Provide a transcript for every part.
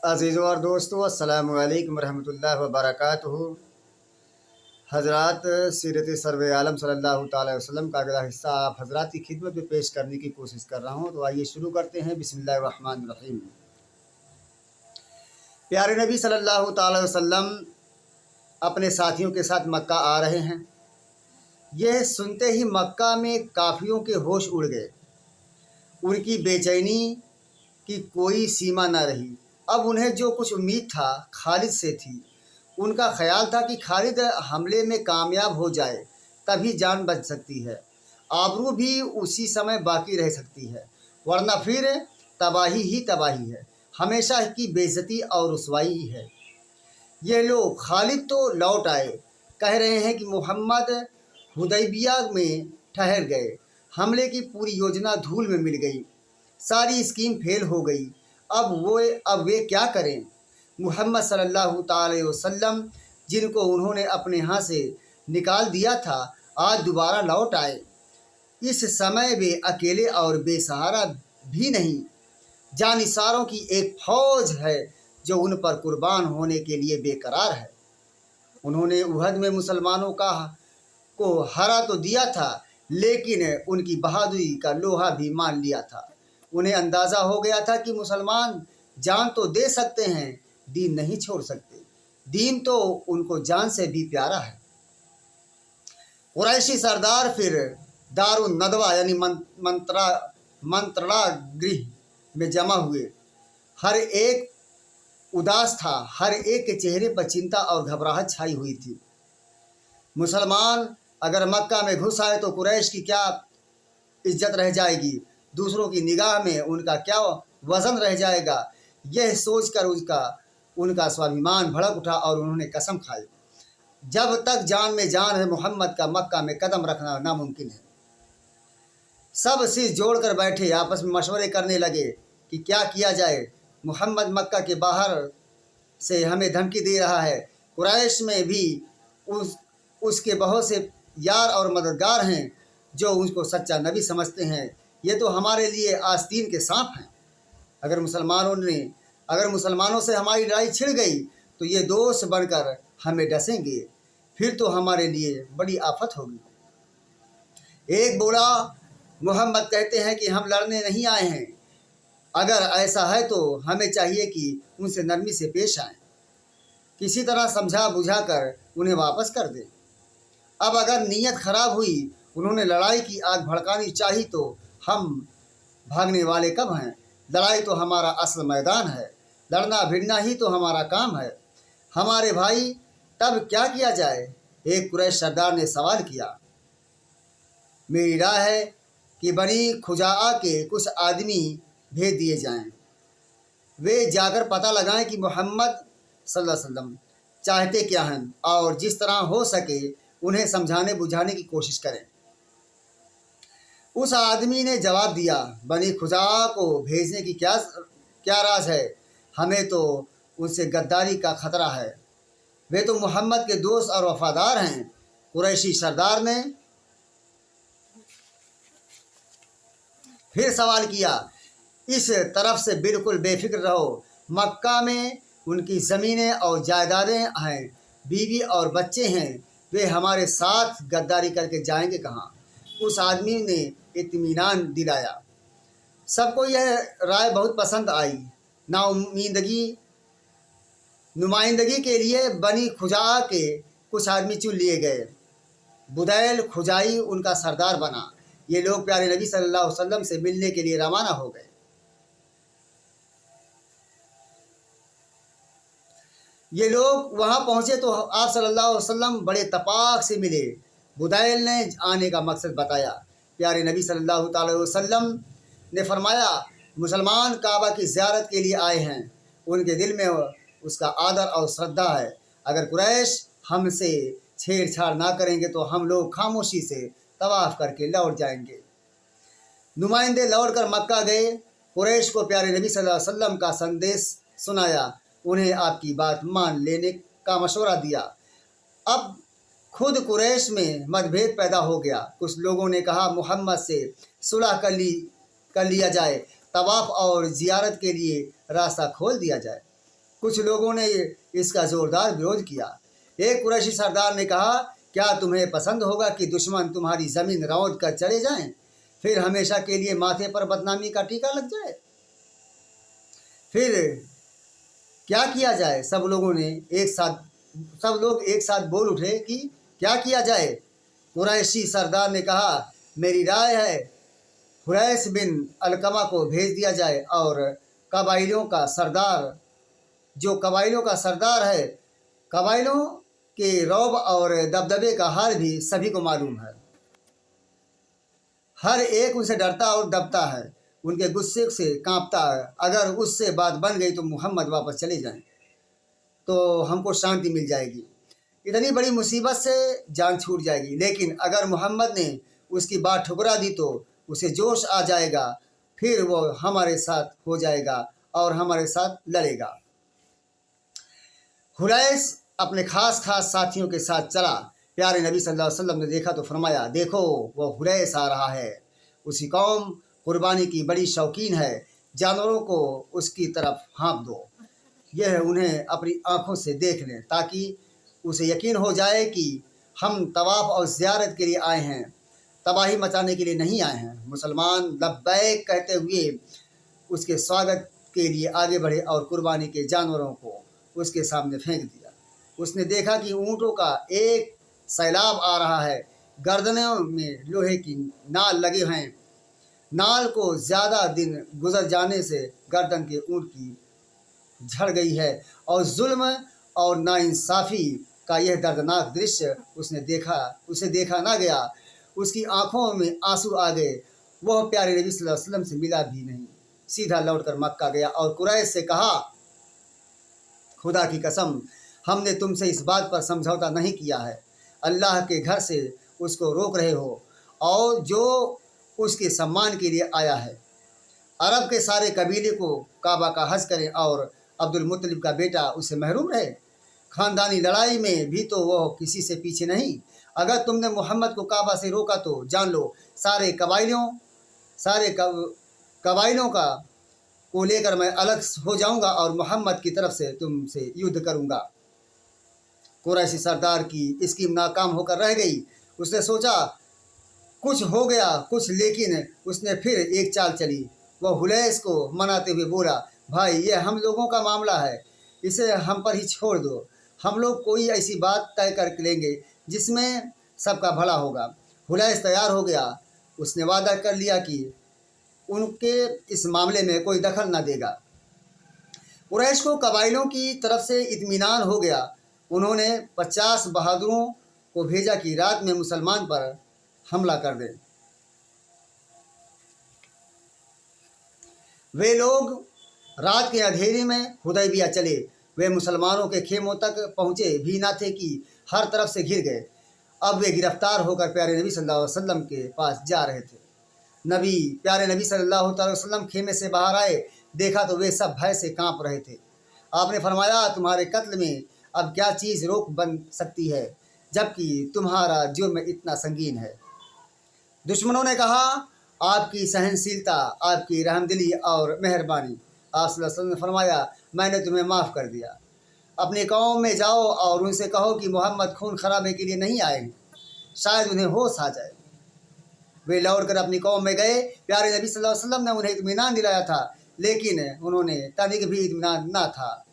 अज़ीज़ों और दोस्तों, अस्सलामु अलैकुम रहमतुल्लाहि व बरकातुहू। हज़रात, सीरत सर्व आलम सल्लल्लाहु ताला अलैहि वसल्लम का अगला हिस्सा आप हज़रात की खिदमत में पेश करने की कोशिश कर रहा हूँ। तो आइए शुरू करते हैं। बिस्मिल्लाहिर रहमानिर रहीम। प्यारे नबी सल्लल्लाहु ताला अलैहि वसल्लम अपने साथियों के साथ मक्का आ रहे हैं। यह सुनते ही मक्का में काफिरों के होश उड़ गए। उनकी बेचैनी की कोई सीमा न रही। अब उन्हें जो कुछ उम्मीद था खालिद से थी। उनका ख्याल था कि खालिद हमले में कामयाब हो जाए तभी जान बच सकती है, आबरू भी उसी समय बाकी रह सकती है, वरना फिर तबाही ही तबाही है, हमेशा की बेइज्जती और रुसवाई ही है। ये लोग खालिद तो लौट आए, कह रहे हैं कि मोहम्मद हुदैबिया में ठहर गए। हमले की पूरी योजना धूल में मिल गई, सारी स्कीम फेल हो गई। अब वे क्या करें? मुहम्मद सल्लल्लाहु अलैहि वसल्लम, जिनको उन्होंने अपने यहाँ से निकाल दिया था, आज दोबारा लौट आए। इस समय वे अकेले और बेसहारा भी नहीं, जानिसारों की एक फौज है जो उन पर कुर्बान होने के लिए बेकरार है। उन्होंने उहद में मुसलमानों को हरा तो दिया था, लेकिन उनकी बहादुरी का लोहा भी मान लिया था। उन्हें अंदाज़ा हो गया था कि मुसलमान जान तो दे सकते हैं, दीन नहीं छोड़ सकते। दीन तो उनको जान से भी प्यारा है। कुरैशी सरदार फिर दारुन नदवा यानी मंत्रणा गृह में जमा हुए। हर एक उदास था, हर एक के चेहरे पर चिंता और घबराहट छाई हुई थी। मुसलमान अगर मक्का में घुस आए तो कुरैश की क्या इज्जत रह जाएगी, दूसरों की निगाह में उनका क्या वजन रह जाएगा। यह सोचकर उनका स्वाभिमान भड़क उठा और उन्होंने कसम खाई, जब तक जान में जान है मोहम्मद का मक्का में कदम रखना नामुमकिन है। सब सिर जोड़कर बैठे, आपस में मशवरे करने लगे कि क्या किया जाए। मोहम्मद मक्का के बाहर से हमें धमकी दे रहा है। कुरैश में भी उसके बहुत से यार और मददगार हैं जो उसको सच्चा नबी समझते हैं। ये तो हमारे लिए आस्तीन के सांप हैं। अगर मुसलमानों से हमारी लड़ाई छिड़ गई तो ये दोस्त बनकर हमें डसेंगे, फिर तो हमारे लिए बड़ी आफत होगी। एक बोला, मोहम्मद कहते हैं कि हम लड़ने नहीं आए हैं। अगर ऐसा है तो हमें चाहिए कि उनसे नरमी से पेश आएं, किसी तरह समझा बुझा कर उन्हें वापस कर दें। अब अगर नीयत खराब हुई, उन्होंने लड़ाई की आग भड़कानी चाही, तो हम भागने वाले कब हैं? लड़ाई तो हमारा असल मैदान है, लड़ना भिड़ना ही तो हमारा काम है। हमारे भाई, तब क्या किया जाए? एक कुरैश सरदार ने सवाल किया। मेरी राय है कि बनी खुजाआ के कुछ आदमी भेज दिए जाएं। वे जाकर पता लगाएं कि मोहम्मद सल्लल्लाहु अलैहि वसल्लम चाहते क्या हैं और जिस तरह हो सके उन्हें समझाने बुझाने की कोशिश करें। उस आदमी ने जवाब दिया, बनी खुजा को भेजने की क्या राज है? हमें तो उनसे गद्दारी का खतरा है। वे तो मोहम्मद के दोस्त और वफादार हैं। कुरैशी सरदार ने फिर सवाल किया, इस तरफ से बिल्कुल बेफिक्र रहो। मक्का में उनकी ज़मीनें और जायदादें हैं, बीवी और बच्चे हैं। वे हमारे साथ गद्दारी करके जाएंगे कहाँ? उस आदमी ने इत्मीनान दिलाया। सबको यह राय बहुत पसंद आई। नुमाइंदगी के लिए बनी खुजा के कुछ आदमी चुन लिए गए। बुदैल खुजाई उनका सरदार बना। ये लोग प्यारे नबी सल्लल्लाहु अलैहि वसल्लम से मिलने के लिए रवाना हो गए। ये लोग वहाँ पहुँचे तो आप सल्लल्लाहु अलैहि वसल्लम बड़े तपाक से मिले। बुदैल ने आने का मकसद बताया। प्यारे नबी सल्लल्लाहु अलैहि वसल्लम ने फरमाया, मुसलमान काबा की ज़ियारत के लिए आए हैं, उनके दिल में उसका आदर और श्रद्धा है। अगर कुरैश हमसे छेड़छाड़ ना करेंगे तो हम लोग खामोशी से तवाफ़ करके लौट जाएंगे। नुमाइंदे लौट कर मक्का गए। कुरैश को प्यारे नबी सल्लल्लाहु अलैहि वसल्लम का संदेश सुनाया, उन्हें आपकी बात मान लेने का मशवरा दिया। अब खुद कुरैश में मतभेद पैदा हो गया। कुछ लोगों ने कहा मोहम्मद से सुलह कर लिया जाए, तवाफ़ और ज़ियारत के लिए रास्ता खोल दिया जाए। कुछ लोगों ने इसका ज़ोरदार विरोध किया। एक कुरैशी सरदार ने कहा, क्या तुम्हें पसंद होगा कि दुश्मन तुम्हारी ज़मीन रौंद कर चले जाएं, फिर हमेशा के लिए माथे पर बदनामी का टीका लग जाए? फिर क्या किया जाए? सब लोग एक साथ बोल उठे कि क्या किया जाए? कुरैशी सरदार ने कहा, मेरी राय है हुरैस बिन अलकमा को भेज दिया जाए, और कबाइलों का सरदार है, कबाइलों के रौब और दबदबे का हाल भी सभी को मालूम है। हर एक उनसे डरता और दबता है, उनके गुस्से से कांपता है। अगर उससे बात बन गई तो मोहम्मद वापस चले जाएं तो हमको शांति मिल जाएगी, इतनी बड़ी मुसीबत से जान छूट जाएगी। लेकिन अगर मोहम्मद ने उसकी बात ठुकरा दी तो उसे जोश आ जाएगा, फिर वो हमारे साथ हो जाएगा और हमारे साथ लड़ेगा। हुरैस अपने खास साथियों के साथ चला। प्यारे नबी सल्लल्लाहु अलैहि वसल्लम ने देखा तो फरमाया, देखो वो हुरैस आ रहा है। उसकी कौम कुर्बानी की बड़ी शौकीन है, जानवरों को उसकी तरफ हाँक दो, यह उन्हें अपनी आंखों से देख लें, ताकि उसे यकीन हो जाए कि हम तवाफ़ और ज़ियारत के लिए आए हैं, तबाही मचाने के लिए नहीं आए हैं। मुसलमान लब्बैक कहते हुए उसके स्वागत के लिए आगे बढ़े और कुर्बानी के जानवरों को उसके सामने फेंक दिया। उसने देखा कि ऊँटों का एक सैलाब आ रहा है, गर्दनों में लोहे की नाल लगे हैं। नाल को ज़्यादा दिन गुजर जाने से गर्दन के ऊँट की झड़ गई है, और जुल्म और नाइंसाफ़ी का यह दर्दनाक दृश्य उसे देखा ना गया। उसकी आंखों में आंसू आ गए। वह प्यारे नबी सल्लल्लाहु अलैहि वसल्लम से मिला भी नहीं, सीधा लौटकर मक्का गया और कुरैश से कहा, खुदा की कसम, हमने तुमसे इस बात पर समझौता नहीं किया है। अल्लाह के घर से उसको रोक रहे हो, और जो उसके सम्मान के लिए आया है। अरब के सारे कबीले को काबा का हज करें और अब्दुल मुत्तलिब का बेटा उससे महरूम रहे। ख़ानदानी लड़ाई में भी तो वह किसी से पीछे नहीं। अगर तुमने मोहम्मद को काबा से रोका तो जान लो सारे कबाइलों का को लेकर मैं अलग हो जाऊंगा और मोहम्मद की तरफ से तुमसे युद्ध करूंगा। कुरैशी सरदार की स्कीम नाकाम होकर रह गई। उसने सोचा कुछ हो गया कुछ, लेकिन उसने फिर एक चाल चली। वह हुरैस को मनाते हुए बोला, भाई ये हम लोगों का मामला है, इसे हम पर ही छोड़ दो। हम लोग कोई ऐसी बात तय कर लेंगे जिसमें सबका भला होगा। हुरैस तैयार हो गया। उसने वादा कर लिया कि उनके इस मामले में कोई दखल न देगा। कुरैश को कबाइलों की तरफ से इत्मीनान हो गया। उन्होंने 50 बहादुरों को भेजा कि रात में मुसलमान पर हमला कर दें। वे लोग रात के अंधेरे में हुदैबिया चले। वे मुसलमानों के खेमों तक पहुँचे भी ना थे कि हर तरफ से घिर गए। अब वे गिरफ्तार होकर प्यारे नबी सल्लल्लाहु अलैहि वसल्लम के पास जा रहे थे। प्यारे नबी सल्लल्लाहु अलैहि वसल्लम खेमे से बाहर आए, देखा तो वे सब भय से कांप रहे थे। आपने फरमाया, तुम्हारे कत्ल में अब क्या चीज़ रोक बन सकती है, जबकि तुम्हारा जुर्म इतना संगीन है। दुश्मनों ने कहा, आपकी सहनशीलता, आपकी रहमदिली और मेहरबानी। आप सल्लल्लाहु अलैहि वसल्लम ने फरमाया, मैंने तुम्हें माफ़ कर दिया। अपनी कौम में जाओ और उनसे कहो कि मोहम्मद खून खराबे के लिए नहीं आए हैं, शायद उन्हें होश आ जाए। वे लौट कर अपनी कौम में गए। प्यारे नबी सल्लल्लाहु अलैहि वसल्लम ने उन्हें इत्मीनान दिलाया था, लेकिन उन्होंने तनिक भी इत्मीनान ना था।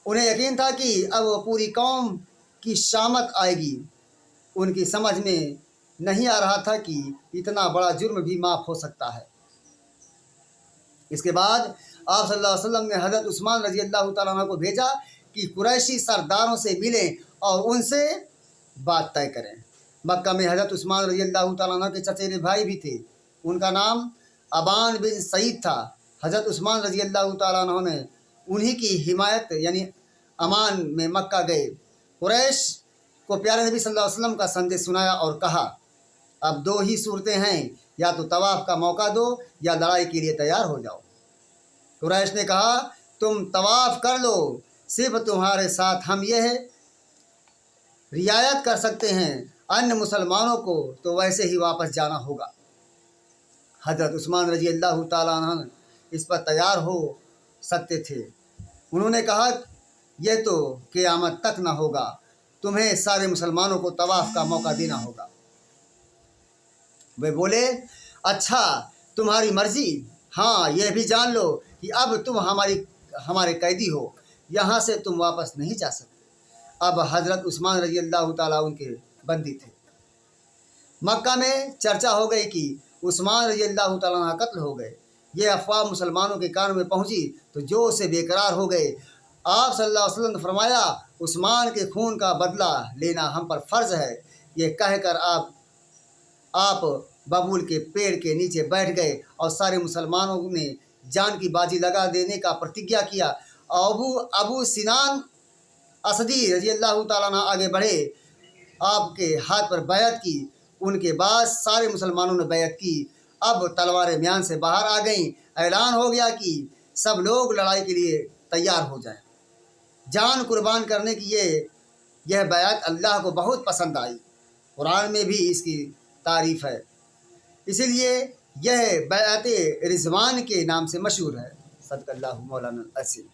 उन्हें यकीन था कि अब पूरी कौम की शामत आएगी। उनकी समझ में नहीं आ रहा था कि इतना बड़ा जुर्म भी माफ़ हो सकता है। इसके बाद आप सल्लल्लाहु अलैहि वसल्लम ने हज़रत उस्मान रज़ी अल्लाह तआला अन्हु को भेजा कि कुरैशी सरदारों से मिलें और उनसे बात तय करें। मक्का में हज़रत उस्मान रज़ी अल्लाह तआला अन्हु के चचेरे भाई भी थे। उनका नाम अबान बिन सईद था। हज़रत उस्मान रज़ी अल्लाह तआला अन्हु ने उन्हीं की हिमायत यानी अमान में मक्का गए। कुरैश को प्यारे नबी सल्लल्लाहु अलैहि वसल्लम का संदेश सुनाया और कहा, अब दो ही सूरतें हैं, या तो तवाफ़ का मौका दो या लड़ाई के लिए तैयार हो जाओ। कुरैश ने कहा, तुम तवाफ़ कर लो, सिर्फ तुम्हारे साथ हम यह रियायत कर सकते हैं, अन्य मुसलमानों को तो वैसे ही वापस जाना होगा। हज़रत उस्मान रज़ी अल्लाह तआला अन्हु इस पर तैयार हो सकते थे। انہوں نے کہا یہ تو قیامت تک نہ ہوگا، تمہیں سارے مسلمانوں کو طواف کا موقع دینا ہوگا۔ وہ بولے اچھا تمہاری مرضی، ہاں یہ بھی جان لو کہ اب تم ہمارے قیدی ہو، یہاں سے تم واپس نہیں جا سکتے۔ اب حضرت عثمان رضی اللہ تعالیٰ ان کے بندی تھے۔ مکہ میں چرچا ہو گئی کہ عثمان رضی اللہ تعالیٰ عنہ قتل ہو گئے۔ یہ افواہ مسلمانوں کے کانوں میں پہنچی تو جو سے بے قرار ہو گئے۔ آپ صلی اللہ علیہ وسلم نے فرمایا عثمان کے خون کا بدلہ لینا ہم پر فرض ہے۔ یہ کہہ کر آپ ببول کے پیڑ کے نیچے بیٹھ گئے اور سارے مسلمانوں نے جان کی بازی لگا دینے کا پرتجھیا کیا۔ ابو سنان اسدی رضی اللہ تعالیٰ عنہ آگے بڑھے، آپ کے ہاتھ پر بیعت کی۔ ان کے بعد سارے مسلمانوں نے بیعت کی۔ اب تلواریں میان سے باہر آ گئیں۔ اعلان ہو گیا کہ سب لوگ لڑائی کے لیے تیار ہو جائیں۔ جان قربان کرنے کی یہ بیعت اللہ کو بہت پسند آئی۔ قرآن میں بھی اس کی تعریف ہے، اسی لیے یہ بیعت رضوان کے نام سے مشہور ہے۔ صدق اللہ مولانا العظیم۔